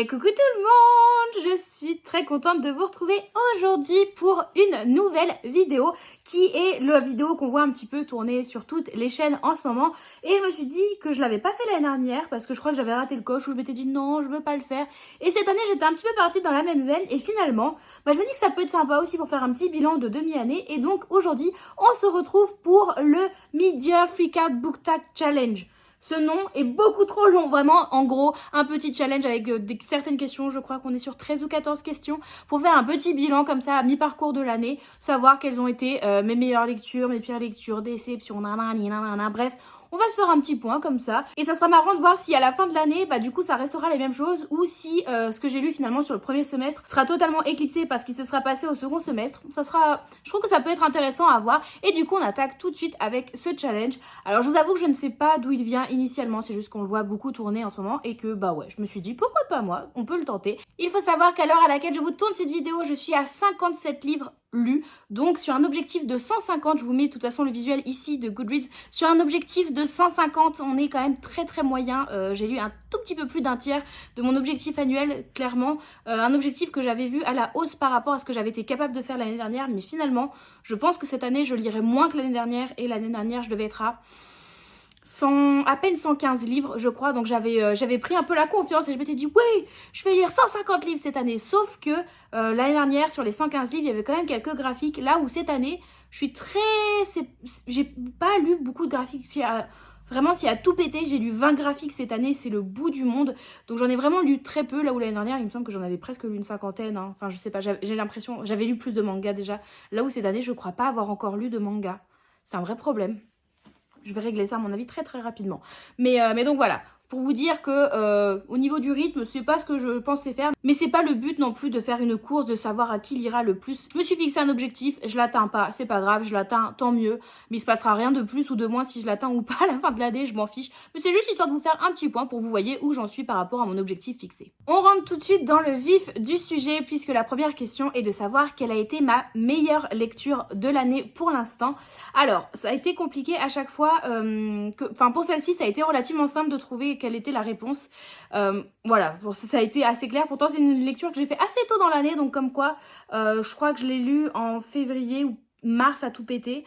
Coucou tout le monde, je suis très contente de vous retrouver aujourd'hui pour une nouvelle vidéo qui est la vidéo qu'on voit un petit peu tourner sur toutes les chaînes en ce moment. Et je me suis dit que je l'avais pas fait l'année dernière parce que je crois que j'avais raté le coche où je m'étais dit non, je veux pas le faire. Et cette année j'étais un petit peu partie dans la même veine et finalement, je me dis que ça peut être sympa aussi pour faire un petit bilan de demi-année. Et donc aujourd'hui, on se retrouve pour le Mid-Year Freakout Book Tag Challenge. Ce nom est beaucoup trop long, vraiment. En gros, un petit challenge avec certaines questions. Je crois qu'on est sur 13 ou 14 questions pour faire un petit bilan comme ça à mi-parcours de l'année. Savoir quelles ont été mes meilleures lectures, mes pires lectures, déceptions, nanana, bref. On va se faire un petit point comme ça. Et ça sera marrant de voir si à la fin de l'année, du coup, ça restera les mêmes choses ou si ce que j'ai lu finalement sur le premier semestre sera totalement éclipsé parce qu'il se sera passé au second semestre. Je trouve que ça peut être intéressant à voir. Et du coup, on attaque tout de suite avec ce challenge. Alors, je vous avoue que je ne sais pas d'où il vient initialement. C'est juste qu'on le voit beaucoup tourner en ce moment et que, je me suis dit, pourquoi pas moi? On peut le tenter. Il faut savoir qu'à l'heure à laquelle je vous tourne cette vidéo, je suis à 57 livres lus. Donc sur un objectif de 150, je vous mets de toute façon le visuel ici de Goodreads, sur un objectif de 150, on est quand même très moyen. J'ai lu un tout petit peu plus d'un tiers de mon objectif annuel, clairement. Un objectif que j'avais vu à la hausse par rapport à ce que j'avais été capable de faire l'année dernière, mais finalement, je pense que cette année, je lirai moins que l'année dernière, et l'année dernière, je devais être à à peine 115 livres, je crois. Donc j'avais pris un peu la confiance et je m'étais dit, oui, je vais lire 150 livres cette année. Sauf que l'année dernière, sur les 115 livres, il y avait quand même quelques graphiques. Là où cette année, j'ai pas lu beaucoup de graphiques. Vraiment, s'il y a tout pété, j'ai lu 20 graphiques cette année, c'est le bout du monde. Donc j'en ai vraiment lu très peu, là où l'année dernière, il me semble que j'en avais presque lu une cinquantaine. Enfin, je sais pas, j'ai l'impression, j'avais lu plus de mangas déjà. Là où cette année, je crois pas avoir encore lu de manga. C'est un vrai problème. Je vais régler ça à mon avis très rapidement. Mais donc voilà, pour vous dire que au niveau du rythme, c'est pas ce que je pensais faire. Mais c'est pas le but non plus de faire une course, de savoir à qui lira le plus. Je me suis fixé un objectif, je l'atteins pas, c'est pas grave, je l'atteins, tant mieux. Mais il se passera rien de plus ou de moins si je l'atteins ou pas à la fin de l'année, je m'en fiche. Mais c'est juste histoire de vous faire un petit point pour que vous voyez où j'en suis par rapport à mon objectif fixé. On rentre tout de suite dans le vif du sujet puisque la première question est de savoir quelle a été ma meilleure lecture de l'année pour l'instant. Alors, ça a été compliqué à chaque fois, pour celle-ci, ça a été relativement simple de trouver quelle était la réponse. Voilà, ça a été assez clair. Pourtant, c'est une lecture que j'ai fait assez tôt dans l'année, donc comme quoi, je crois que je l'ai lue en février ou mars à tout péter.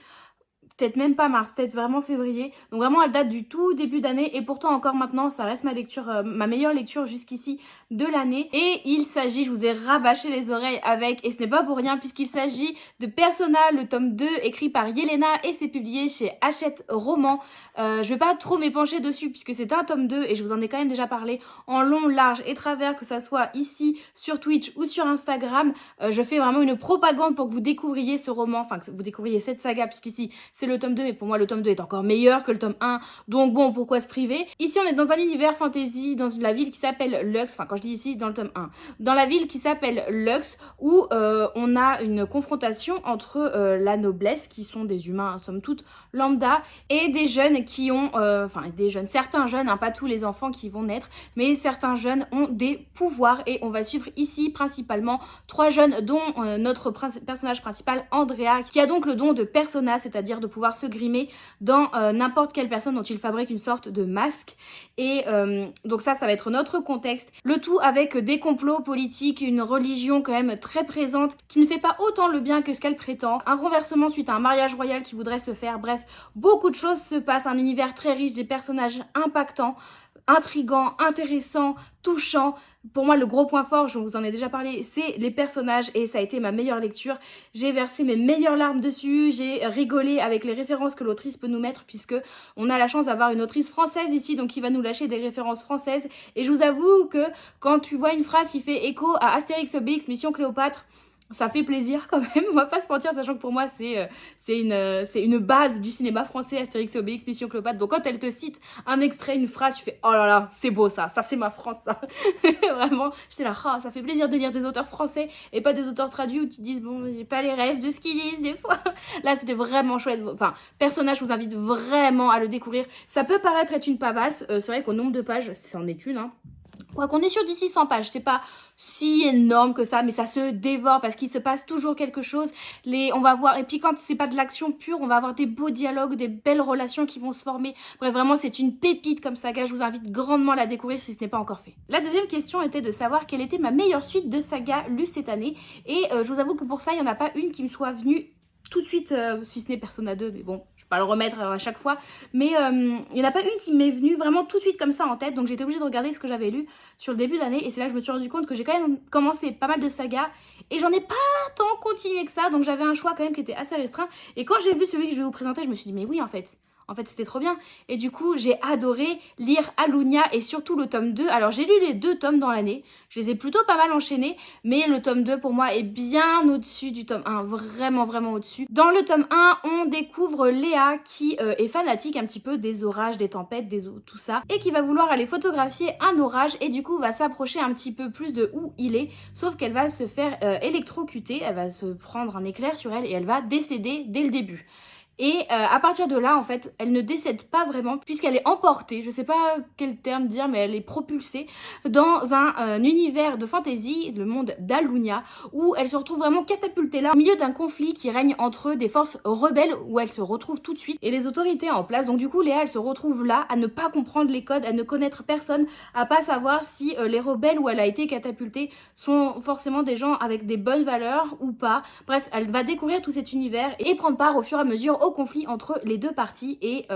Peut-être même pas mars, peut-être vraiment février. Donc vraiment, elle date du tout début d'année et pourtant encore maintenant, ça reste ma lecture, ma meilleure lecture jusqu'ici de l'année. Et il s'agit, je vous ai rabâché les oreilles avec, et ce n'est pas pour rien puisqu'il s'agit de Persona, le tome 2 écrit par Yelena et c'est publié chez Hachette Roman. Je vais pas trop m'épancher dessus puisque c'est un tome 2 et je vous en ai quand même déjà parlé en long, large et travers, que ça soit ici sur Twitch ou sur Instagram. Je fais vraiment une propagande pour que vous découvriez ce roman, enfin que vous découvriez cette saga puisqu'ici c'est le tome 2, mais pour moi le tome 2 est encore meilleur que le tome 1, donc bon, pourquoi se priver? Ici on est dans un univers fantasy, dans la ville qui s'appelle Lux, enfin quand je dis ici, dans le tome 1, dans la ville qui s'appelle Lux, où on a une confrontation entre la noblesse, qui sont des humains, somme toute, lambda, et des jeunes qui ont, certains jeunes, pas tous les enfants qui vont naître, mais certains jeunes ont des pouvoirs, et on va suivre ici principalement 3 jeunes, dont notre personnage principal, Andrea, qui a donc le don de Persona, c'est-à-dire de pouvoir se grimer dans n'importe quelle personne dont il fabrique une sorte de masque. Et donc ça va être notre contexte. Le tout avec des complots politiques, une religion quand même très présente qui ne fait pas autant le bien que ce qu'elle prétend. Un renversement suite à un mariage royal qui voudrait se faire. Bref, beaucoup de choses se passent. Un univers très riche, des personnages impactants, intrigant, intéressant, touchant. Pour moi, le gros point fort, je vous en ai déjà parlé, c'est les personnages et ça a été ma meilleure lecture. J'ai versé mes meilleures larmes dessus, j'ai rigolé avec les références que l'autrice peut nous mettre puisque on a la chance d'avoir une autrice française ici, donc qui va nous lâcher des références françaises. Et je vous avoue que quand tu vois une phrase qui fait écho à Astérix Obélix, Mission Cléopâtre, ça fait plaisir quand même, on va pas se mentir, sachant que pour moi c'est une base du cinéma français, Astérix et Obélix, Mission Cléopâtre. Donc quand elle te cite un extrait, une phrase, tu fais oh là là, c'est beau ça c'est ma France ça. Vraiment, j'étais là, oh, ça fait plaisir de lire des auteurs français et pas des auteurs traduits où tu te dis bon, j'ai pas les rêves de ce qu'ils disent des fois. Là c'était vraiment chouette, enfin, personnage, je vous invite vraiment à le découvrir. Ça peut paraître être une pavasse, c'est vrai qu'au nombre de pages, c'en est une, Quoi qu'on est sur d'ici 100 pages, c'est pas si énorme que ça, mais ça se dévore parce qu'il se passe toujours quelque chose. On va voir, et puis quand c'est pas de l'action pure, on va avoir des beaux dialogues, des belles relations qui vont se former. Bref, vraiment, c'est une pépite comme saga. Je vous invite grandement à la découvrir si ce n'est pas encore fait. La deuxième question était de savoir quelle était ma meilleure suite de saga lue cette année. Et je vous avoue que pour ça, il n'y en a pas une qui me soit venue tout de suite, si ce n'est Persona 2, mais bon, je vais pas le remettre à chaque fois, mais il n'y en a pas une qui m'est venue vraiment tout de suite comme ça en tête, donc j'ai été obligée de regarder ce que j'avais lu sur le début d'année, et c'est là que je me suis rendu compte que j'ai quand même commencé pas mal de sagas, et j'en ai pas tant continué que ça, donc j'avais un choix quand même qui était assez restreint, et quand j'ai vu celui que je vais vous présenter, je me suis dit mais oui en fait c'était trop bien. Et du coup, j'ai adoré lire Allunia et surtout le tome 2. Alors, j'ai lu les 2 tomes dans l'année. Je les ai plutôt pas mal enchaînés. Mais le tome 2, pour moi, est bien au-dessus du tome 1. Vraiment, vraiment au-dessus. Dans le tome 1, on découvre Léa qui est fanatique un petit peu des orages, des tempêtes, des eaux, tout ça. Et qui va vouloir aller photographier un orage. Et du coup, va s'approcher un petit peu plus de où il est. Sauf qu'elle va se faire électrocuter. Elle va se prendre un éclair sur elle et elle va décéder dès le début. Et à partir de là, en fait, elle ne décède pas vraiment puisqu'elle est emportée, je sais pas quel terme dire, mais elle est propulsée dans un univers de fantasy, le monde d'Allunia, où elle se retrouve vraiment catapultée là, au milieu d'un conflit qui règne entre des forces rebelles où elle se retrouve tout de suite et les autorités en place. Donc du coup, Léa, elle se retrouve là à ne pas comprendre les codes, à ne connaître personne, à pas savoir si les rebelles où elle a été catapultée sont forcément des gens avec des bonnes valeurs ou pas. Bref, elle va découvrir tout cet univers et prendre part au fur et à mesure au conflit entre les deux parties. Et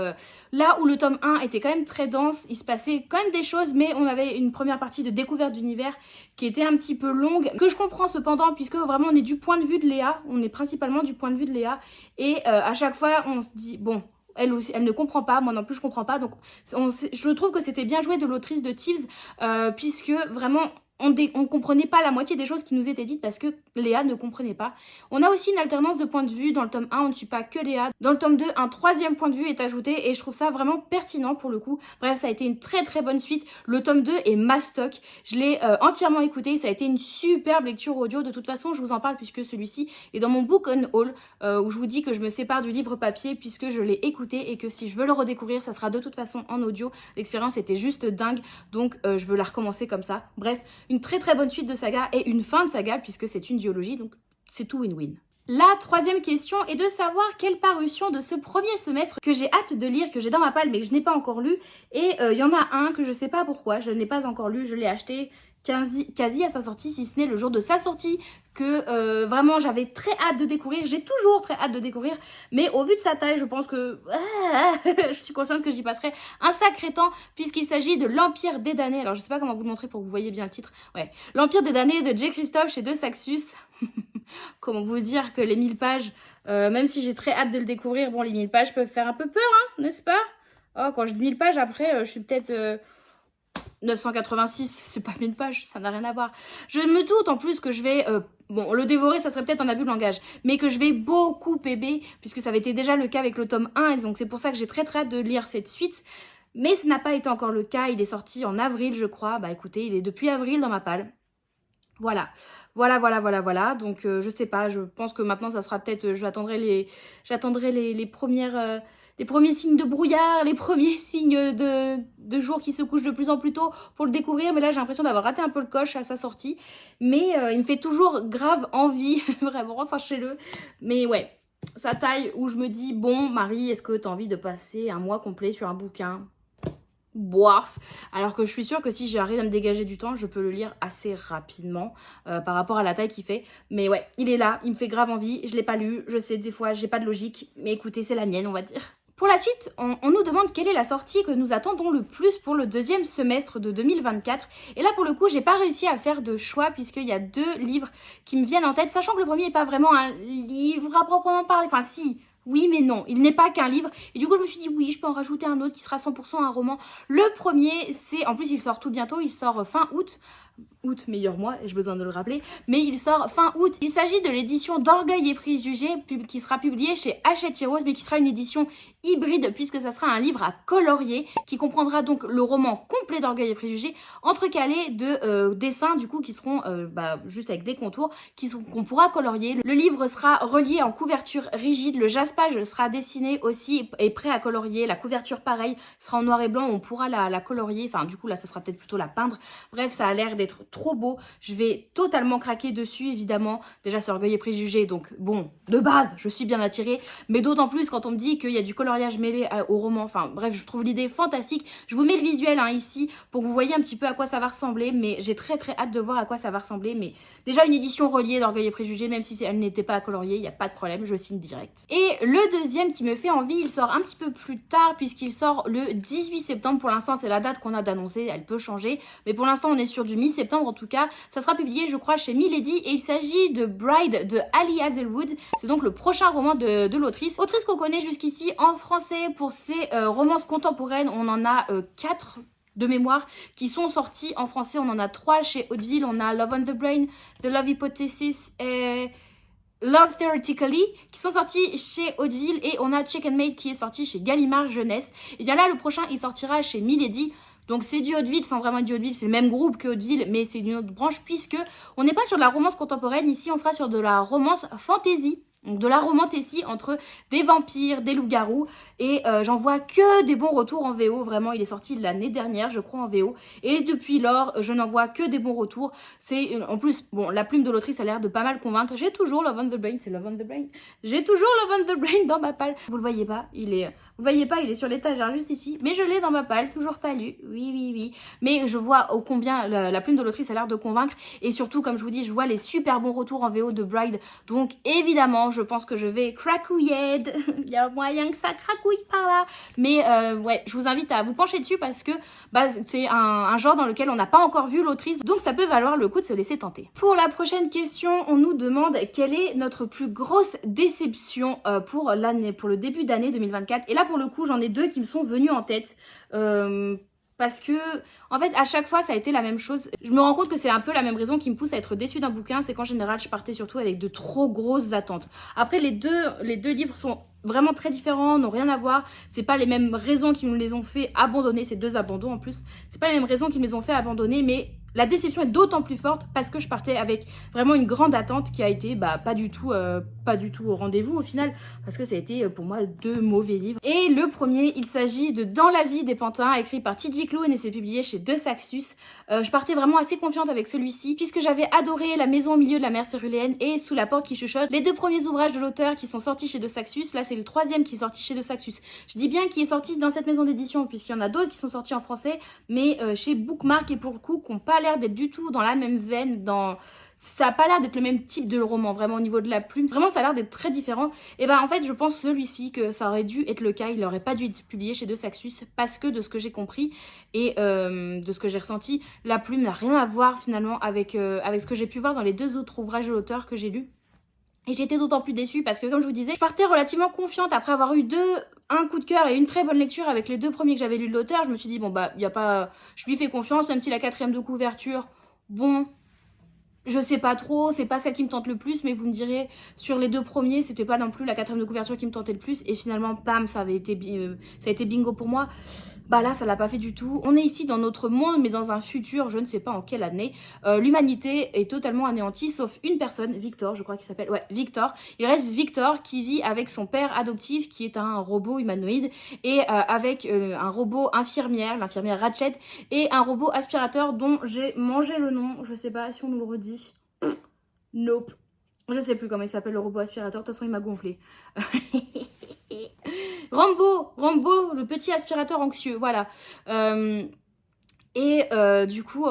là où le tome 1 était quand même très dense, il se passait quand même des choses, mais on avait une première partie de découverte d'univers qui était un petit peu longue, que je comprends cependant, puisque vraiment on est du point de vue de Léa, on est principalement du point de vue de Léa, et à chaque fois on se dit, bon, elle aussi, elle ne comprend pas, moi non plus je comprends pas, donc je trouve que c'était bien joué de l'autrice de Thieves, puisque vraiment on comprenait pas la moitié des choses qui nous étaient dites parce que Léa ne comprenait pas. On a aussi une alternance de points de vue. Dans le tome 1, on ne suit pas que Léa. Dans le tome 2, un troisième point de vue est ajouté et je trouve ça vraiment pertinent pour le coup. Bref, ça a été une très très bonne suite. Le tome 2 est mastoc. Je l'ai entièrement écouté. Ça a été une superbe lecture audio. De toute façon, je vous en parle puisque celui-ci est dans mon book on haul où je vous dis que je me sépare du livre papier puisque je l'ai écouté et que si je veux le redécouvrir, ça sera de toute façon en audio. L'expérience était juste dingue. Donc, je veux la recommencer comme ça. Bref, une très très bonne suite de saga et une fin de saga puisque c'est une duologie, donc c'est tout win-win. La troisième question est de savoir quelle parution de ce premier semestre que j'ai hâte de lire, que j'ai dans ma palle mais que je n'ai pas encore lu. Et il y en a un que je sais pas pourquoi, je n'ai pas encore lu, je l'ai acheté quasi à sa sortie, si ce n'est le jour de sa sortie, que vraiment j'avais très hâte de découvrir, j'ai toujours très hâte de découvrir, mais au vu de sa taille, je pense que je suis consciente que j'y passerai un sacré temps, puisqu'il s'agit de l'Empire des damnés. Alors je sais pas comment vous le montrer pour que vous voyez bien le titre. Ouais, l'Empire des damnés de J. Christophe chez De Saxus. Comment vous dire que les 1000 pages, même si j'ai très hâte de le découvrir, bon les 1000 pages peuvent faire un peu peur, hein, n'est-ce pas? Oh, quand je dis 1000 pages, après, je suis peut-être 986, c'est pas 1000 pages, ça n'a rien à voir. Je me doute en plus que je vais, bon, le dévorer, ça serait peut-être un abus de langage, mais que je vais beaucoup aimer, puisque ça avait été déjà le cas avec le tome 1, et donc c'est pour ça que j'ai très très hâte de lire cette suite. Mais ce n'a pas été encore le cas, il est sorti en avril, je crois. Bah écoutez, il est depuis avril dans ma palle. Voilà, donc je sais pas, je pense que maintenant ça sera peut-être, j'attendrai les premières, les premiers signes de brouillard, les premiers signes de jour qui se couche de plus en plus tôt pour le découvrir, mais là j'ai l'impression d'avoir raté un peu le coche à sa sortie, mais il me fait toujours grave envie, vraiment, sachez-le, mais ouais, sa taille où je me dis, bon Marie, est-ce que t'as envie de passer un mois complet sur un bouquin ? Boirf, alors que je suis sûre que si j'arrive à me dégager du temps, je peux le lire assez rapidement par rapport à la taille qu'il fait. Mais ouais, il est là, il me fait grave envie, je l'ai pas lu, je sais des fois j'ai pas de logique, mais écoutez, c'est la mienne on va dire. Pour la suite, on nous demande quelle est la sortie que nous attendons le plus pour le deuxième semestre de 2024. Et là, pour le coup, j'ai pas réussi à faire de choix puisqu'il y a 2 livres qui me viennent en tête, sachant que le premier n'est pas vraiment un livre à proprement parler. Enfin, si, oui, mais non, il n'est pas qu'un livre. Et du coup, je me suis dit, oui, je peux en rajouter un autre qui sera 100% un roman. Le premier, c'est, en plus, il sort tout bientôt, il sort fin août. août, meilleur mois, j'ai besoin de le rappeler, mais il sort fin août. Il s'agit de l'édition d'Orgueil et Préjugés qui sera publiée chez Hachette Heroes, mais qui sera une édition hybride puisque ça sera un livre à colorier qui comprendra donc le roman complet d'Orgueil et Préjugés entrecalé de dessins du coup qui seront juste avec des contours qu'on pourra colorier. Le livre sera relié en couverture rigide, le jaspage sera dessiné aussi et prêt à colorier, la couverture pareil sera en noir et blanc, on pourra la colorier, enfin du coup là ça sera peut-être plutôt la peindre. Bref, ça a l'air d'être trop beau, je vais totalement craquer dessus évidemment. Déjà c'est Orgueil et Préjugés, donc bon, de base je suis bien attirée, mais d'autant plus quand on me dit qu'il y a du coloriage mêlé au roman, enfin bref, je trouve l'idée fantastique. Je vous mets le visuel ici pour que vous voyez un petit peu à quoi ça va ressembler, mais j'ai très hâte de voir à quoi ça va ressembler. Mais déjà une édition reliée d'Orgueil et Préjugés, même si elle n'était pas à colorier, il n'y a pas de problème, je signe direct. Et le deuxième qui me fait envie, il sort un petit peu plus tard puisqu'il sort le 18 septembre. Pour l'instant c'est la date qu'on a d'annoncer, elle peut changer, mais pour l'instant on est sur du mi-septembre en tout cas. Ça sera publié je crois chez Milady et il s'agit de Bride de Ali Hazelwood. C'est donc le prochain roman de l'autrice. Autrice qu'on connaît jusqu'ici en français pour ses romances contemporaines. On en a 4 de mémoire qui sont sortis en français. On en a 3 chez Hauteville. On a Love on the Brain, The Love Hypothesis et Love Theoretically qui sont sortis chez Hauteville et on a Chicken Mate qui est sorti chez Gallimard Jeunesse. Et bien là le prochain il sortira chez Milady. Donc c'est du Hauteville sans vraiment du Hauteville, c'est le même groupe que Hauteville mais c'est une autre branche puisque on n'est pas sur de la romance contemporaine ici, on sera sur de la romance fantasy. Donc de la romantésie entre des vampires, des loups-garous et j'en vois que des bons retours en VO, vraiment il est sorti l'année dernière je crois en VO et depuis lors je n'en vois que des bons retours. C'est en plus, bon la plume de l'autrice a l'air de pas mal convaincre, j'ai toujours Love on the Brain, c'est Love on the Brain, j'ai toujours Love on the Brain dans ma palle, vous le voyez pas, il est sur l'étagère juste ici, mais je l'ai dans ma palle, toujours pas lu, oui, mais je vois ô combien la plume de l'autrice a l'air de convaincre et surtout comme je vous dis je vois les super bons retours en VO de Bride, donc évidemment je pense que je vais cracouiller, il y a moyen que ça cracouille par là, mais ouais, je vous invite à vous pencher dessus parce que c'est un genre dans lequel on n'a pas encore vu l'autrice, donc ça peut valoir le coup de se laisser tenter. Pour la prochaine question, on nous demande quelle est notre plus grosse déception pour le début d'année 2024, et là pour le coup j'en ai 2 qui me sont venus en tête. Parce que, en fait, à chaque fois, ça a été la même chose. Je me rends compte que c'est un peu la même raison qui me pousse à être déçue d'un bouquin, c'est qu'en général, je partais surtout avec de trop grosses attentes. Après, les deux livres sont vraiment très différents, n'ont rien à voir. C'est pas les mêmes raisons qui me les ont fait abandonner, ces 2 abandons en plus. C'est pas les mêmes raisons qui me les ont fait abandonner, mais la déception est d'autant plus forte parce que je partais avec vraiment une grande attente qui a été pas du tout au rendez-vous au final, parce que ça a été pour moi 2 mauvais livres. Et le premier, il s'agit de Dans la vie des pantins, écrit par T.J. Klune et c'est publié chez De Saxus. Je partais vraiment assez confiante avec celui-ci, puisque j'avais adoré La maison au milieu de la mer céruléenne et Sous la porte qui chuchote, les 2 premiers ouvrages de l'auteur qui sont sortis chez De Saxus. Là c'est le 3e qui est sorti chez De Saxus. Je dis bien qui est sorti dans cette maison d'édition, puisqu'il y en a d'autres qui sont sortis en français, mais chez Bookmark et pour le coup, qui n'ont pas l'air d'être du tout dans la même veine, ça a pas l'air d'être le même type de roman, vraiment au niveau de la plume, vraiment ça a l'air d'être très différent. Et en fait je pense celui-ci que ça aurait dû être le cas, il n'aurait pas dû être publié chez De Saxus parce que de ce que j'ai compris et de ce que j'ai ressenti, la plume n'a rien à voir finalement avec ce que j'ai pu voir dans les 2 autres ouvrages de l'auteur que j'ai lus. Et j'étais d'autant plus déçue parce que comme je vous disais, je partais relativement confiante après avoir eu un coup de cœur et une très bonne lecture avec les 2 premiers que j'avais lus de l'auteur. Je me suis dit bon y a pas, je lui fais confiance, même si la 4e de couverture, bon, je sais pas trop, c'est pas celle qui me tente le plus, mais vous me direz, sur les 2 premiers, c'était pas non plus la 4e de couverture qui me tentait le plus, et finalement, bam, ça a été bingo pour moi. Là, ça l'a pas fait du tout. On est ici dans notre monde, mais dans un futur, je ne sais pas en quelle année. L'humanité est totalement anéantie, sauf une personne, Victor, je crois qu'il s'appelle. Ouais, Victor. Il reste Victor qui vit avec son père adoptif, qui est un robot humanoïde, et avec un robot infirmière, l'infirmière Ratchet, et un robot aspirateur dont j'ai mangé le nom. Je sais pas si on nous le redit. Nope. Je sais plus comment il s'appelle le robot aspirateur, de toute façon il m'a gonflé. Rambo, le petit aspirateur anxieux, voilà. Du coup,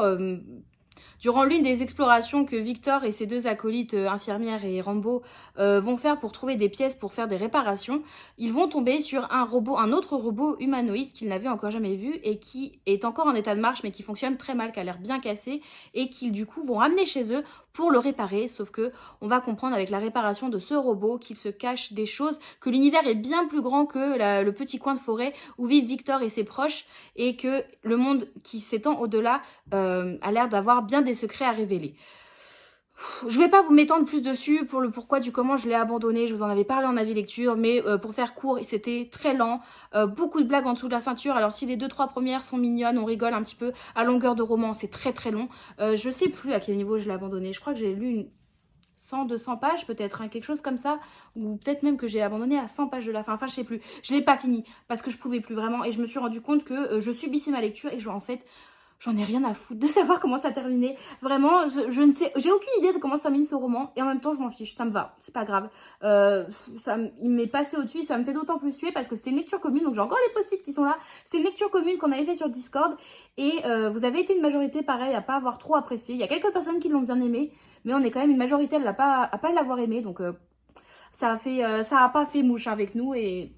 durant l'une des explorations que Victor et ses 2 acolytes, infirmières et Rambo, vont faire pour trouver des pièces pour faire des réparations, ils vont tomber sur un autre robot humanoïde qu'ils n'avaient encore jamais vu et qui est encore en état de marche mais qui fonctionne très mal, qui a l'air bien cassé et qu'ils du coup vont ramener chez eux pour le réparer, sauf que on va comprendre avec la réparation de ce robot qu'il se cache des choses, que l'univers est bien plus grand que le petit coin de forêt où vivent Victor et ses proches, et que le monde qui s'étend au-delà a l'air d'avoir bien des secrets à révéler. Je vais pas vous m'étendre plus dessus pour le pourquoi du comment je l'ai abandonné, je vous en avais parlé en avis lecture, mais pour faire court, c'était très lent, beaucoup de blagues en dessous de la ceinture, alors si les 2-3 premières sont mignonnes, on rigole un petit peu, à longueur de roman, c'est très très long. Je sais plus à quel niveau je l'ai abandonné, je crois que j'ai lu une 100-200 pages peut-être, hein, quelque chose comme ça, ou peut-être même que j'ai abandonné à 100 pages de la fin, enfin je sais plus, je l'ai pas fini, parce que je pouvais plus vraiment, et je me suis rendu compte que je subissais ma lecture, et en fait, j'en ai rien à foutre de savoir comment ça terminait. Vraiment, je ne sais, j'ai aucune idée de comment ça termine ce roman, et en même temps je m'en fiche, ça me va, c'est pas grave. Il m'est passé au-dessus, ça me fait d'autant plus suer parce que c'était une lecture commune, donc j'ai encore les post-it qui sont là. C'est une lecture commune qu'on avait fait sur Discord, et vous avez été une majorité pareil à pas avoir trop apprécié. Il y a quelques personnes qui l'ont bien aimé, mais on est quand même une majorité à pas l'avoir aimé, donc ça a pas fait mouche avec nous, et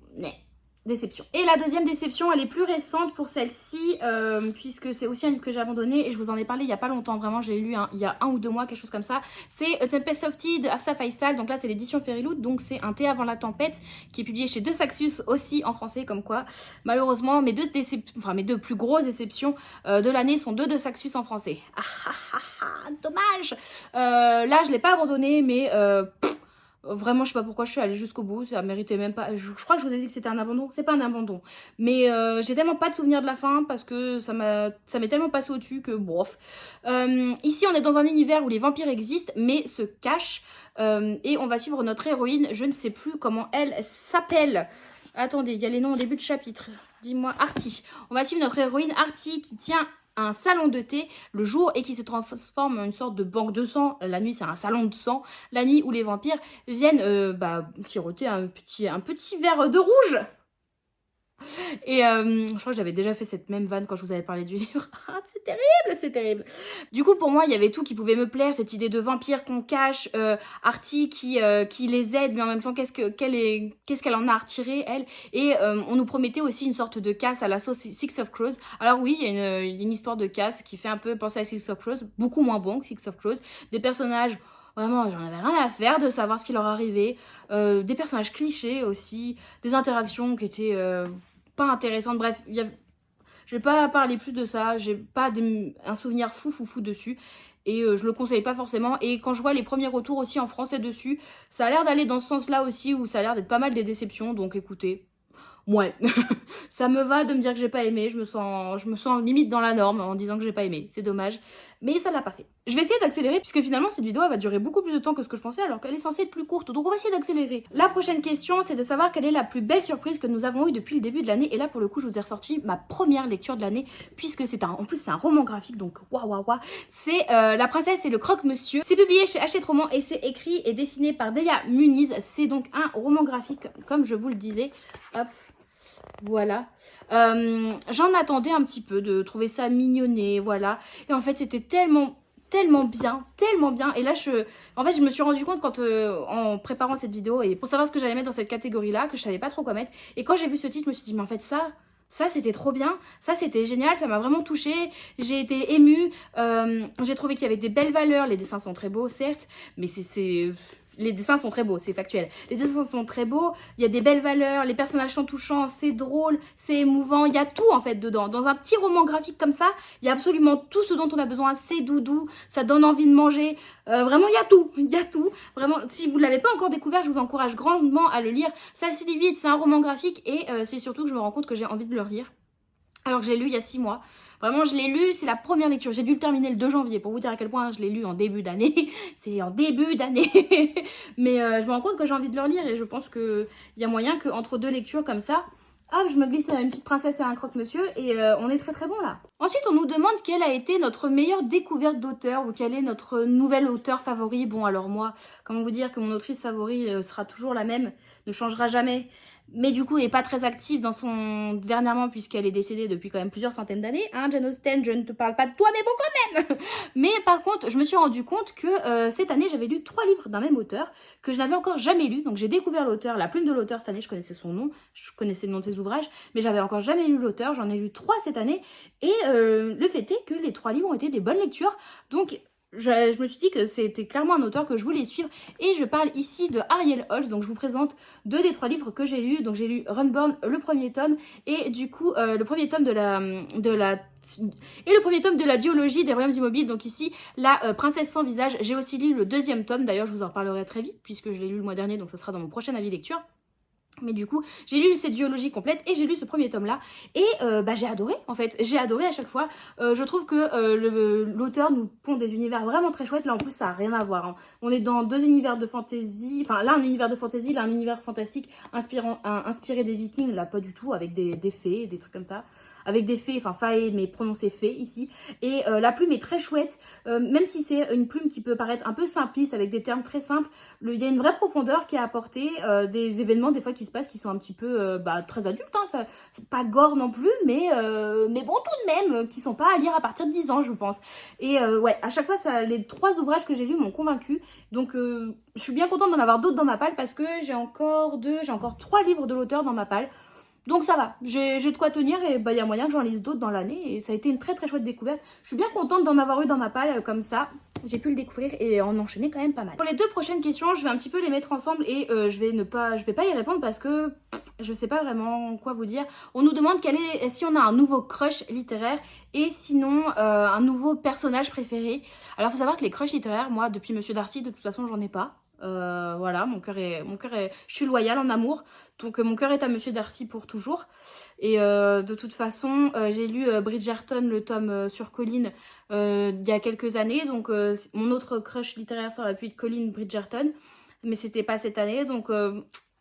déception. Et la deuxième déception, elle est plus récente pour celle-ci, puisque c'est aussi un livre que j'ai abandonné, et je vous en ai parlé il y a pas longtemps, vraiment, je l'ai lu il y a 1 ou 2 mois, quelque chose comme ça. C'est A Tempest of Tea de Hafsa Faisal, donc là c'est l'édition Fairyloot, donc c'est Un thé avant la tempête, qui est publié chez De Saxus, aussi en français, comme quoi, malheureusement, mes deux plus grosses déceptions de l'année sont deux De Saxus en français. Dommage. Là je l'ai pas abandonné, mais vraiment, je sais pas pourquoi je suis allée jusqu'au bout, ça méritait même pas. Je crois que je vous ai dit que c'était un abandon, c'est pas un abandon. Mais j'ai tellement pas de souvenir de la fin parce que ça m'est tellement passé au-dessus que bof. Ici, on est dans un univers où les vampires existent mais se cachent. Et on va suivre notre héroïne, je ne sais plus comment elle s'appelle. Attendez, il y a les noms au début de chapitre. Dis-moi, Artie. On va suivre notre héroïne Artie qui tient un salon de thé le jour et qui se transforme en une sorte de banque de sang. La nuit, c'est un salon de sang. La nuit où les vampires viennent siroter un petit verre de rouge. Et je crois que j'avais déjà fait cette même vanne quand je vous avais parlé du livre. Ah, c'est terrible, c'est terrible. Du coup, pour moi, il y avait tout qui pouvait me plaire. Cette idée de vampire qu'on cache, Artie qui les aide, mais en même temps, qu'est-ce qu'elle en a à retirer, elle. Et on nous promettait aussi une sorte de casse à la sauce Six of Crows. Alors oui, il y a une histoire de casse qui fait un peu penser à Six of Crows, beaucoup moins bon que Six of Crows. Des personnages... Vraiment, j'en avais rien à faire de savoir ce qui leur arrivait. Des personnages clichés aussi. Des interactions qui étaient pas intéressantes. Bref, je vais pas parler plus de ça. J'ai pas un souvenir fou dessus. Et je le conseille pas forcément. Et quand je vois les premiers retours aussi en français dessus, ça a l'air d'aller dans ce sens-là aussi, où ça a l'air d'être pas mal des déceptions. Donc écoutez... Ouais, ça me va de me dire que j'ai pas aimé, je me sens limite dans la norme en disant que j'ai pas aimé, c'est dommage, mais ça l'a pas fait. Je vais essayer d'accélérer puisque finalement cette vidéo elle va durer beaucoup plus de temps que ce que je pensais alors qu'elle est censée être plus courte, donc on va essayer d'accélérer. La prochaine question c'est de savoir quelle est la plus belle surprise que nous avons eue depuis le début de l'année, et là pour le coup je vous ai ressorti ma première lecture de l'année puisque en plus c'est un roman graphique, donc waouh, c'est La princesse et le croque-monsieur. C'est publié chez Hachette Roman et c'est écrit et dessiné par Deya Muniz, c'est donc un roman graphique comme je vous le disais. Hop. Voilà, j'en attendais un petit peu de trouver ça mignonné, voilà. Et en fait, c'était tellement bien. Et là, je me suis rendu compte en préparant cette vidéo et pour savoir ce que j'allais mettre dans cette catégorie-là, que je savais pas trop quoi mettre. Et quand j'ai vu ce titre, je me suis dit, mais en fait, ça c'était trop bien, ça c'était génial, ça m'a vraiment touchée, j'ai été émue, j'ai trouvé qu'il y avait des belles valeurs, les dessins sont très beaux certes, mais les dessins sont très beaux, c'est factuel, les dessins sont très beaux, il y a des belles valeurs, les personnages sont touchants, c'est drôle, c'est émouvant, il y a tout en fait dedans. Dans un petit roman graphique comme ça, il y a absolument tout ce dont on a besoin, c'est doudou, ça donne envie de manger, vraiment il y a tout, vraiment, si vous ne l'avez pas encore découvert, je vous encourage grandement à le lire, ça se lit vite, c'est un roman graphique et c'est surtout que je me rends compte que j'ai envie de le relire. Alors que je l'ai lu il y a 6 mois. Vraiment, je l'ai lu, c'est la première lecture. J'ai dû le terminer le 2 janvier pour vous dire à quel point je l'ai lu en début d'année. C'est en début d'année. Mais je me rends compte que j'ai envie de le relire et je pense qu'il y a moyen qu'entre deux lectures comme ça, hop, je me glisse une petite princesse et un croque-monsieur et on est très bon là. Ensuite, on nous demande quelle a été notre meilleure découverte d'auteur ou quel est notre nouvel auteur favori. Bon, alors moi, comment vous dire que mon autrice favorite sera toujours la même, ne changera jamais. Mais du coup, elle n'est pas très active dernièrement puisqu'elle est décédée depuis quand même plusieurs centaines d'années. Hein, Jane Austen, je ne te parle pas de toi, mais bon quand même. Mais par contre, je me suis rendu compte que cette année, j'avais lu 3 livres d'un même auteur que je n'avais encore jamais lu. Donc j'ai découvert l'auteur, la plume de l'auteur cette année, je connaissais son nom, je connaissais le nom de ses ouvrages, mais j'avais encore jamais lu l'auteur. J'en ai lu 3 cette année. Et le fait est que les 3 livres ont été des bonnes lectures. Donc je me suis dit que c'était clairement un auteur que je voulais suivre et je parle ici de Ariel Holz. Donc je vous présente 2 des 3 livres que j'ai lus. Donc j'ai lu Runborn, le premier tome, et du coup le premier tome le premier tome de la duologie des Royaumes Immobiles. Donc ici la Princesse sans visage. J'ai aussi lu le 2e tome, d'ailleurs je vous en reparlerai très vite puisque je l'ai lu le mois dernier, donc ça sera dans mon prochain avis lecture. Mais du coup, j'ai lu cette duologie complète et j'ai lu ce premier tome-là. Et j'ai adoré, en fait. J'ai adoré à chaque fois. Je trouve que l'auteur nous pond des univers vraiment très chouettes. Là, en plus, ça n'a rien à voir, hein. On est dans 2 univers de fantasy. Enfin, là, un univers de fantasy, là, un univers fantastique inspiré des Vikings. Là, pas du tout, avec des fées, des trucs comme ça. Avec des fées, enfin, fae, mais prononcé fée, ici. Et la plume est très chouette. Même si c'est une plume qui peut paraître un peu simpliste, avec des termes très simples, il y a une vraie profondeur qui est apportée. Des événements, des fois, qui se passent, qui sont un petit peu très adultes, hein, c'est pas gore non plus, mais bon, tout de même, qui sont pas à lire à partir de 10 ans, je pense. Et ouais, à chaque fois, les 3 ouvrages que j'ai lus m'ont convaincue. Donc, je suis bien contente d'en avoir d'autres dans ma palle parce que j'ai encore 3 livres de l'auteur dans ma palle. Donc ça va, j'ai de quoi tenir et il y a moyen que j'en lise d'autres dans l'année et ça a été une très très chouette découverte. Je suis bien contente d'en avoir eu dans ma palle comme ça. J'ai pu le découvrir et en enchaîner quand même pas mal. Pour les 2 prochaines questions, je vais un petit peu les mettre ensemble et je vais pas y répondre parce que je sais pas vraiment quoi vous dire. On nous demande si on a un nouveau crush littéraire et sinon un nouveau personnage préféré. Alors faut savoir que les crushs littéraires, moi depuis Monsieur Darcy, de toute façon j'en ai pas. Voilà, je suis loyale en amour, donc mon cœur est à Monsieur Darcy pour toujours. Et de toute façon, j'ai lu Bridgerton, le tome sur Colline, il y a quelques années. Donc mon autre crush littéraire, ça aurait pu être Colline Bridgerton, mais c'était pas cette année. Donc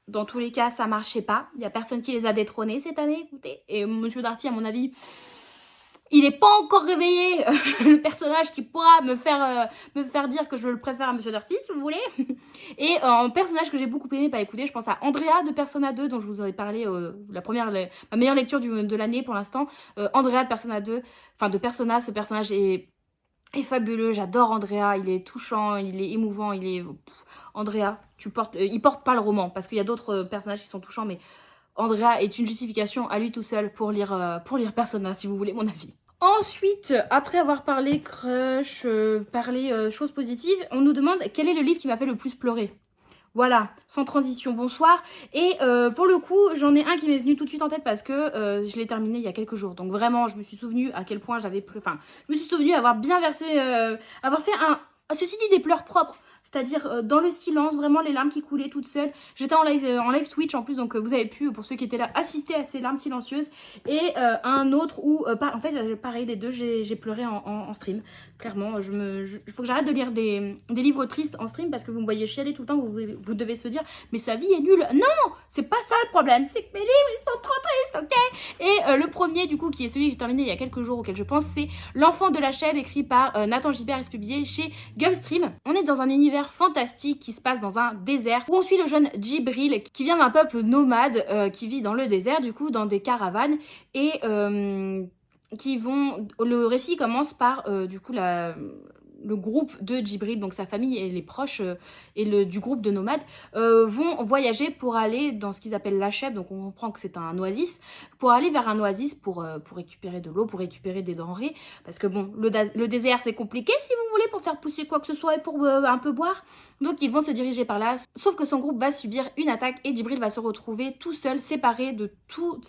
dans tous les cas, ça marchait pas. Il y a personne qui les a détrônés cette année, écoutez. Et Monsieur Darcy, à mon avis, il n'est pas encore réveillé, le personnage qui pourra me faire dire que je le préfère à Monsieur Darcy, si vous voulez. Et un personnage que j'ai beaucoup aimé, bah écoutez, je pense à Andrea de Persona 2, dont je vous avais parlé, ma meilleure lecture de l'année pour l'instant. Andrea de Persona 2, enfin de Persona, ce personnage est fabuleux, j'adore Andrea, il est touchant, il est émouvant, Andrea, il porte pas le roman, parce qu'il y a d'autres personnages qui sont touchants, mais Andrea est une justification à lui tout seul pour lire Persona, si vous voulez mon avis. Ensuite, après avoir parlé crush, parlé choses positives, on nous demande quel est le livre qui m'a fait le plus pleurer. Voilà, sans transition, bonsoir. Et pour le coup, j'en ai un qui m'est venu tout de suite en tête parce que je l'ai terminé il y a quelques jours. Donc vraiment, je me suis souvenue à quel point j'avais pleuré. Enfin, je me suis souvenue avoir bien versé, avoir fait ceci dit, des pleurs propres. C'est-à-dire dans le silence, vraiment les larmes qui coulaient toutes seules. J'étais en live Twitch en plus, donc vous avez pu, pour ceux qui étaient là, assister à ces larmes silencieuses. Et un autre où, en fait, pareil, les deux, j'ai pleuré en stream. Clairement, il faut que j'arrête de lire des livres tristes en stream parce que vous me voyez chialer tout le temps, vous devez se dire, mais sa vie est nulle. Non, c'est pas ça le problème, c'est que mes livres, ils sont trop tristes, ok? Et le premier, du coup, qui est celui que j'ai terminé il y a quelques jours, auquel je pense, c'est L'Enfant de la Chèvre, écrit par Nathan Gilbert et publié chez Gulfstream. On est dans un univers fantastique qui se passe dans un désert où on suit le jeune Djibril qui vient d'un peuple nomade qui vit dans le désert, du coup, dans des caravanes et le récit commence par du coup le groupe de Djibril, donc sa famille et les proches du groupe de nomades vont voyager pour aller dans ce qu'ils appellent la Chèvre, donc on comprend que c'est un oasis, pour aller vers un oasis pour récupérer de l'eau, pour récupérer des denrées, parce que bon, le désert c'est compliqué si vous voulez pour faire pousser quoi que ce soit et pour un peu boire, donc ils vont se diriger par là, sauf que son groupe va subir une attaque et Djibril va se retrouver tout seul, séparé de tous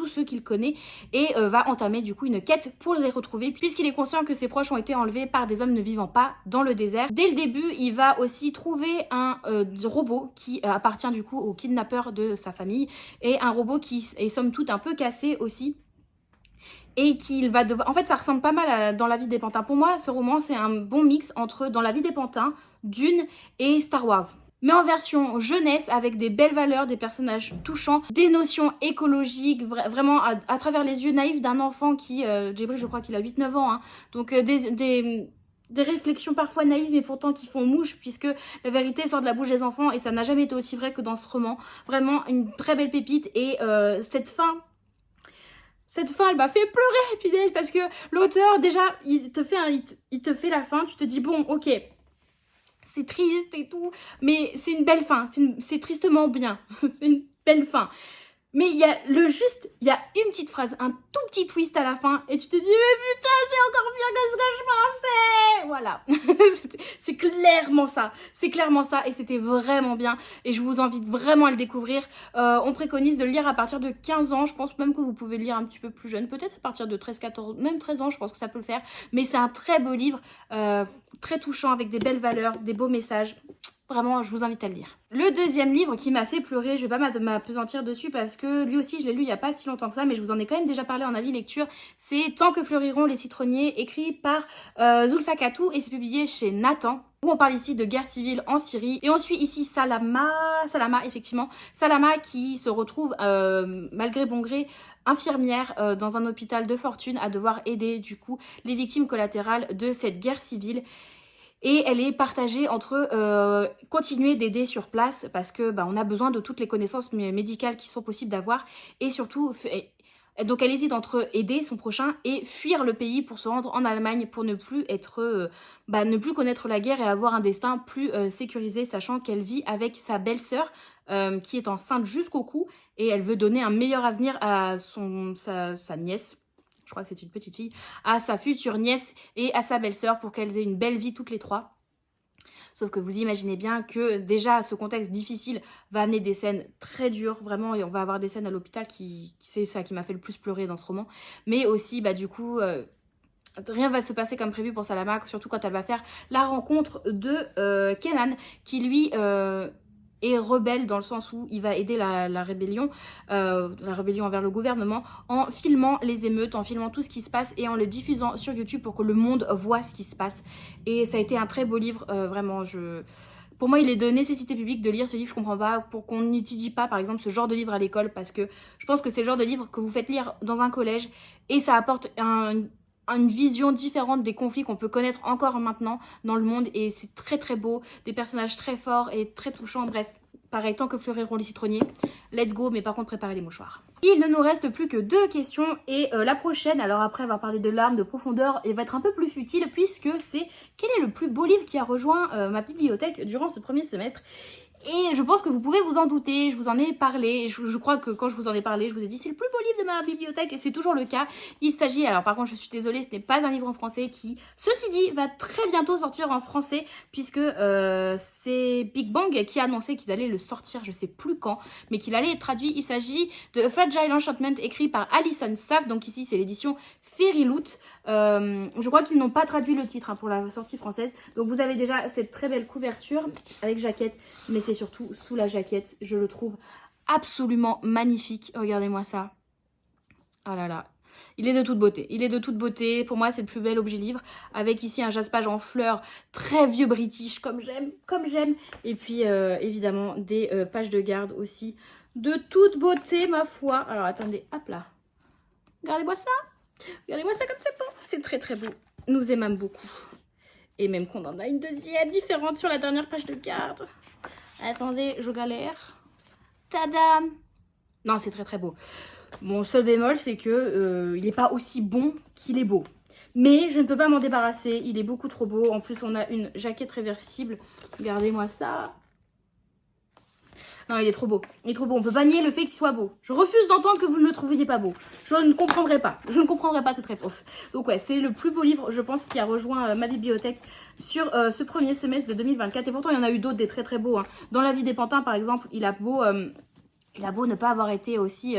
ceux qu'il connaît et va entamer du coup une quête pour les retrouver, puisqu'il est conscient que ses proches ont été enlevés par des hommes ne vivant pas dans le désert. Dès le début, il va aussi trouver un robot qui appartient du coup au kidnappeur de sa famille et un robot qui est somme toute un peu cassé aussi et qu'il va devoir... En fait, ça ressemble pas mal à Dans la vie des pantins. Pour moi, ce roman, c'est un bon mix entre Dans la vie des pantins, Dune et Star Wars. Mais en version jeunesse, avec des belles valeurs, des personnages touchants, des notions écologiques, vraiment à travers les yeux naïfs d'un enfant qui... Djibril, je crois qu'il a 8-9 ans, hein, donc des réflexions parfois naïves mais pourtant qui font mouche, puisque la vérité sort de la bouche des enfants et ça n'a jamais été aussi vrai que dans ce roman. Vraiment une très belle pépite et cette fin, elle m'a fait pleurer, punaise, parce que l'auteur, déjà, il te fait la fin, tu te dis, bon, ok, c'est triste et tout, mais c'est une belle fin, c'est tristement bien, c'est une belle fin. Mais il y a il y a une petite phrase, un tout petit twist à la fin, et tu te dis, mais putain, c'est encore pire que ce que je pensais. Voilà. C'est clairement ça. C'est clairement ça, et c'était vraiment bien. Et je vous invite vraiment à le découvrir. On préconise de le lire à partir de 15 ans. Je pense même que vous pouvez le lire un petit peu plus jeune. Peut-être à partir de 13, 14, même 13 ans, je pense que ça peut le faire. Mais c'est un très beau livre, très touchant, avec des belles valeurs, des beaux messages. Vraiment, je vous invite à le lire. Le deuxième livre qui m'a fait pleurer, je vais pas m'apesantir dessus parce que lui aussi je l'ai lu il y a pas si longtemps que ça, mais je vous en ai quand même déjà parlé en avis lecture. C'est Tant que fleuriront les citronniers, écrit par Zulfa Katou, et c'est publié chez Nathan. Où on parle ici de guerre civile en Syrie. Et on suit ici Salama, effectivement. Salama qui se retrouve, malgré bon gré, infirmière dans un hôpital de fortune, à devoir aider du coup les victimes collatérales de cette guerre civile. Et elle est partagée entre continuer d'aider sur place parce que on a besoin de toutes les connaissances médicales qui sont possibles d'avoir, et surtout, donc elle hésite entre aider son prochain et fuir le pays pour se rendre en Allemagne pour ne plus être, ne plus connaître la guerre et avoir un destin plus sécurisé, sachant qu'elle vit avec sa belle-sœur qui est enceinte jusqu'au cou, et elle veut donner un meilleur avenir à sa nièce. Je crois que c'est une petite fille, à sa future nièce et à sa belle-sœur pour qu'elles aient une belle vie toutes les trois. Sauf que vous imaginez bien que déjà ce contexte difficile va amener des scènes très dures, vraiment, et on va avoir des scènes à l'hôpital c'est ça qui m'a fait le plus pleurer dans ce roman. Mais aussi, du coup, rien va se passer comme prévu pour Salama, surtout quand elle va faire la rencontre de Kenan, qui lui est rebelle dans le sens où il va aider la rébellion envers le gouvernement en filmant les émeutes, en filmant tout ce qui se passe et en le diffusant sur YouTube pour que le monde voit ce qui se passe. Et ça a été un très beau livre, vraiment. Pour moi, il est de nécessité publique de lire ce livre. Je comprends pas pour qu'on n'étudie pas, par exemple, ce genre de livre à l'école, parce que je pense que c'est le genre de livre que vous faites lire dans un collège et ça apporte une vision différente des conflits qu'on peut connaître encore maintenant dans le monde, et c'est très très beau, des personnages très forts et très touchants. Bref, pareil, Tant que fleuriront les citronniers, let's go, mais par contre préparez les mouchoirs. Il ne nous reste plus que 2 questions, et la prochaine, alors après on va parler de larmes, de profondeur, et va être un peu plus futile puisque c'est quel est le plus beau livre qui a rejoint ma bibliothèque durant ce premier semestre. Et je pense que vous pouvez vous en douter, je vous en ai parlé, je crois que quand je vous en ai parlé, je vous ai dit c'est le plus beau livre de ma bibliothèque, et c'est toujours le cas. Il s'agit, alors par contre je suis désolée, ce n'est pas un livre en français qui, ceci dit, va très bientôt sortir en français, puisque c'est Big Bang qui a annoncé qu'ils allaient le sortir, je sais plus quand, mais qu'il allait être traduit. Il s'agit de A Fragile Enchantment, écrit par Alison Saff, donc ici c'est l'édition Fairy Loot. Je crois qu'ils n'ont pas traduit le titre pour la sortie française. Donc vous avez déjà cette très belle couverture avec jaquette, mais c'est surtout sous la jaquette, je le trouve absolument magnifique. Regardez-moi ça. Oh là là. Il est de toute beauté. Il est de toute beauté. Pour moi, c'est le plus bel objet livre. Avec ici un jaspage en fleurs très vieux british, comme j'aime. Comme j'aime. Et puis, évidemment, des pages de garde aussi. De toute beauté, ma foi. Alors, attendez. Hop là. Regardez-moi ça. Regardez-moi ça comme c'est beau. C'est très très beau. Nous aimons beaucoup. Et même qu'on en a une deuxième différente sur la dernière page de garde. Attendez, je galère. Tadam! Non, c'est très très beau. Mon seul bémol, c'est que il n'est pas aussi bon qu'il est beau. Mais je ne peux pas m'en débarrasser. Il est beaucoup trop beau. En plus, on a une jaquette réversible. Regardez-moi ça. Non, il est trop beau. Il est trop beau. On peut pas nier le fait qu'il soit beau. Je refuse d'entendre que vous ne le trouviez pas beau. Je ne comprendrai pas. Je ne comprendrai pas cette réponse. Donc ouais, c'est le plus beau livre, je pense, qui a rejoint ma bibliothèque sur ce premier semestre de 2024. Et pourtant, il y en a eu d'autres, des très très beaux. Dans La vie des pantins, par exemple, il a beau ne pas avoir été aussi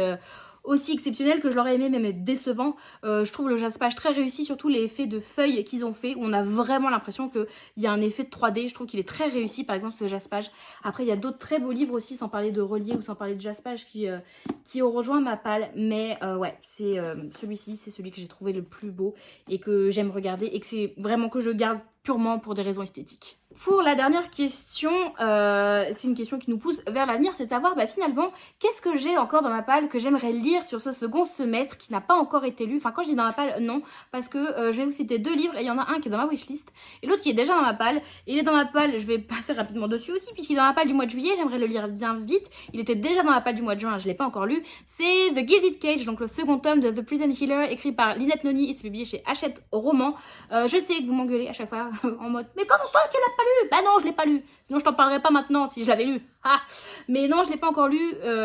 exceptionnel que je l'aurais aimé, mais décevant. Je trouve le jaspage très réussi, surtout les effets de feuilles qu'ils ont fait, où on a vraiment l'impression qu'il y a un effet de 3D. Je trouve qu'il est très réussi, par exemple, ce jaspage. Après, il y a d'autres très beaux livres aussi, sans parler de relier ou sans parler de jaspage, qui ont rejoint ma palle. Mais ouais, c'est celui-ci, c'est celui que j'ai trouvé le plus beau et que j'aime regarder, et que c'est vraiment que je garde purement pour des raisons esthétiques. Pour la dernière question, c'est une question qui nous pousse vers l'avenir, c'est de savoir finalement qu'est-ce que j'ai encore dans ma palle que j'aimerais lire sur ce second semestre qui n'a pas encore été lu. Enfin, quand je dis dans ma palle, non, parce que je vais vous citer 2 livres, et il y en a un qui est dans ma wishlist et l'autre qui est déjà dans ma palle. Il est dans ma palle, je vais passer rapidement dessus aussi puisqu'il est dans ma palle du mois de juillet, j'aimerais le lire bien vite. Il était déjà dans ma palle du mois de juin, je l'ai pas encore lu. C'est The Gilded Cage, donc le second tome de The Prison Healer, écrit par Lynette Noni, et c'est publié chez Hachette Roman. Je sais que vous m'engueulez à chaque fois en mode mais comment ça tu l'as pas lu? Bah non, je l'ai pas lu. Sinon, je t'en parlerais pas maintenant si je l'avais lu. Ah. Mais non, je l'ai pas encore lu.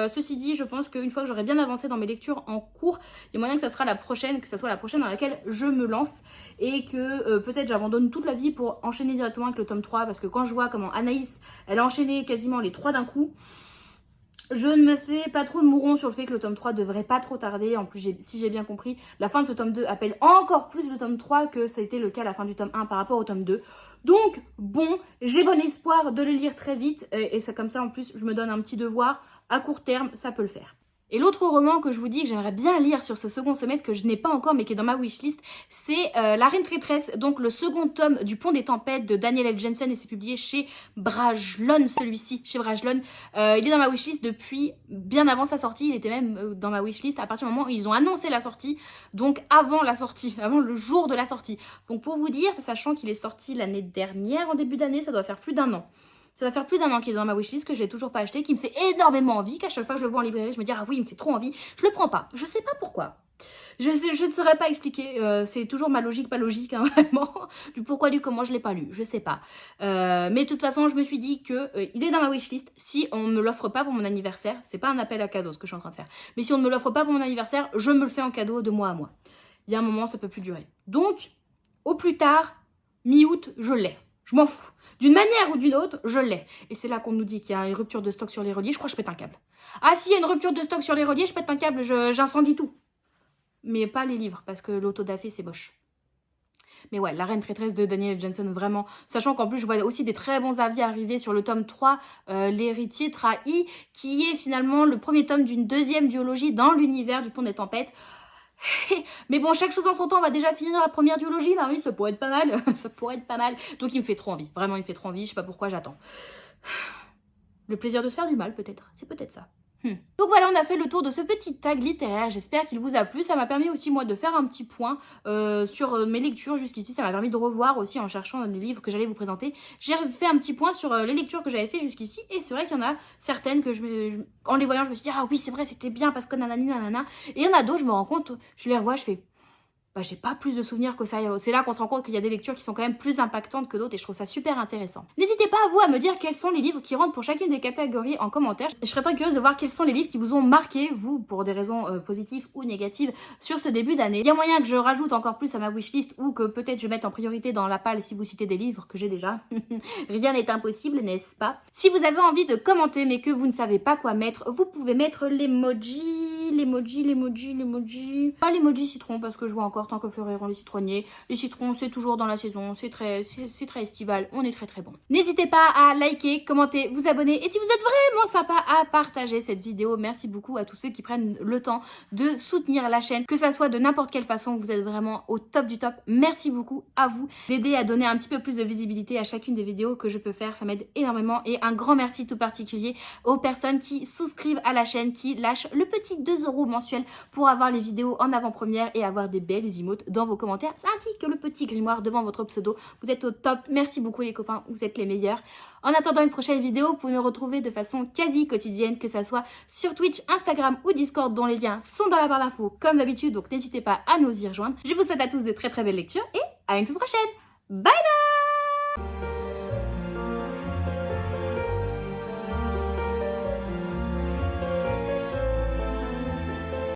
Ceci dit, je pense qu'une fois que j'aurai bien avancé dans mes lectures en cours, il y a moyen que ça sera la prochaine, que ça soit la prochaine dans laquelle je me lance et que peut-être j'abandonne toute la vie pour enchaîner directement avec le tome 3 parce que quand je vois comment Anaïs, elle a enchaîné quasiment les 3 d'un coup, je ne me fais pas trop de mourons sur le fait que le tome 3 devrait pas trop tarder. En plus, si j'ai bien compris, la fin de ce tome 2 appelle encore plus le tome 3 que ça a été le cas à la fin du tome 1 par rapport au tome 2. Donc, bon, j'ai bon espoir de le lire très vite. Et c'est comme ça, en plus, je me donne un petit devoir. À court terme, ça peut le faire. Et l'autre roman que je vous dis que j'aimerais bien lire sur ce second semestre, que je n'ai pas encore mais qui est dans ma wishlist, c'est La Reine Traîtresse, donc le second tome du Pont des Tempêtes de Daniel L. Jensen, et c'est publié chez Brajlon, celui-ci, chez Brajlon. Il est dans ma wishlist depuis bien avant sa sortie, il était même dans ma wishlist à partir du moment où ils ont annoncé la sortie, donc avant la sortie, avant le jour de la sortie. Donc pour vous dire, sachant qu'il est sorti l'année dernière, en début d'année, ça doit faire plus d'1 an. Ça va faire plus d'1 an qu'il est dans ma wishlist, que je l'ai toujours pas acheté, qui me fait énormément envie, qu'à chaque fois que je le vois en librairie, je me dis ah oui, il me fait trop envie, je le prends pas. Je sais pas pourquoi. Je ne saurais pas expliquer, c'est toujours ma logique, pas logique, hein, vraiment, du pourquoi, du comment je l'ai pas lu, je sais pas. Mais de toute façon, je me suis dit que il est dans ma wishlist, si on me l'offre pas pour mon anniversaire, c'est pas un appel à cadeau ce que je suis en train de faire, mais si on ne me l'offre pas pour mon anniversaire, je me le fais en cadeau de mois à mois. Il y a un moment, ça peut plus durer. Donc, au plus tard, mi-août, je l'ai. Je m'en fous. D'une manière ou d'une autre, je l'ai. Et c'est là qu'on nous dit qu'il y a une rupture de stock sur les reliés. Je crois que je pète un câble. Ah, s'il y a une rupture de stock sur les reliés, je pète un câble, j'incendie tout. Mais pas les livres, parce que l'autodafé, c'est moche. Mais ouais, La Reine Traîtresse de Daniel Jensen, vraiment. Sachant qu'en plus, je vois aussi des très bons avis arriver sur le tome 3, L'héritier trahi, qui est finalement le premier tome d'une deuxième duologie dans l'univers du Pont des Tempêtes. Mais bon, chaque chose en son temps, on va déjà finir la première duologie, là, oui, ça pourrait être pas mal, ça pourrait être pas mal. Donc il me fait trop envie, vraiment il me fait trop envie, je sais pas pourquoi j'attends. Le plaisir de se faire du mal, peut-être, c'est peut-être ça. Donc voilà, on a fait le tour de ce petit tag littéraire, j'espère qu'il vous a plu. Ça m'a permis aussi moi de faire un petit point sur mes lectures jusqu'ici, ça m'a permis de revoir aussi en cherchant les livres que j'allais vous présenter. J'ai fait un petit point sur les lectures que j'avais fait jusqu'ici, et c'est vrai qu'il y en a certaines que en les voyant je me suis dit ah oui c'est vrai c'était bien parce que nanani nanana, et il y en a d'autres je me rends compte, je les revois, je fais bah, j'ai pas plus de souvenirs que ça. C'est là qu'on se rend compte qu'il y a des lectures qui sont quand même plus impactantes que d'autres et je trouve ça super intéressant. N'hésitez pas vous à me dire quels sont les livres qui rentrent pour chacune des catégories en commentaire. Je serais très curieuse de voir quels sont les livres qui vous ont marqué, vous, pour des raisons positives ou négatives, sur ce début d'année. Il y a moyen que je rajoute encore plus à ma wishlist ou que peut-être je mette en priorité dans la palle si vous citez des livres que j'ai déjà. Rien n'est impossible, n'est-ce pas? Si vous avez envie de commenter mais que vous ne savez pas quoi mettre, vous pouvez mettre l'emoji, pas l'emoji citron parce que je vois encore tant que fleuriront les citronniers. Les citrons, c'est toujours dans la saison, c'est très estival, on est très bon. N'hésitez pas à liker, commenter, vous abonner et si vous êtes vraiment sympa à partager cette vidéo. Merci beaucoup à tous ceux qui prennent le temps de soutenir la chaîne, que ça soit de n'importe quelle façon, vous êtes vraiment au top du top. Merci beaucoup à vous d'aider à donner un petit peu plus de visibilité à chacune des vidéos que je peux faire, ça m'aide énormément et un grand merci tout particulier aux personnes qui souscrivent à la chaîne, qui lâchent le petit 2 € mensuel pour avoir les vidéos en avant-première et avoir des belles emotes dans vos commentaires, ainsi que le petit grimoire devant votre pseudo. Vous êtes au top, merci beaucoup les copains, vous êtes les meilleurs. En attendant une prochaine vidéo, vous pouvez me retrouver de façon quasi quotidienne, que ça soit sur Twitch, Instagram ou Discord, dont les liens sont dans la barre d'infos comme d'habitude, donc n'hésitez pas à nous y rejoindre. Je vous souhaite à tous de très belles lectures et à une toute prochaine. Bye bye!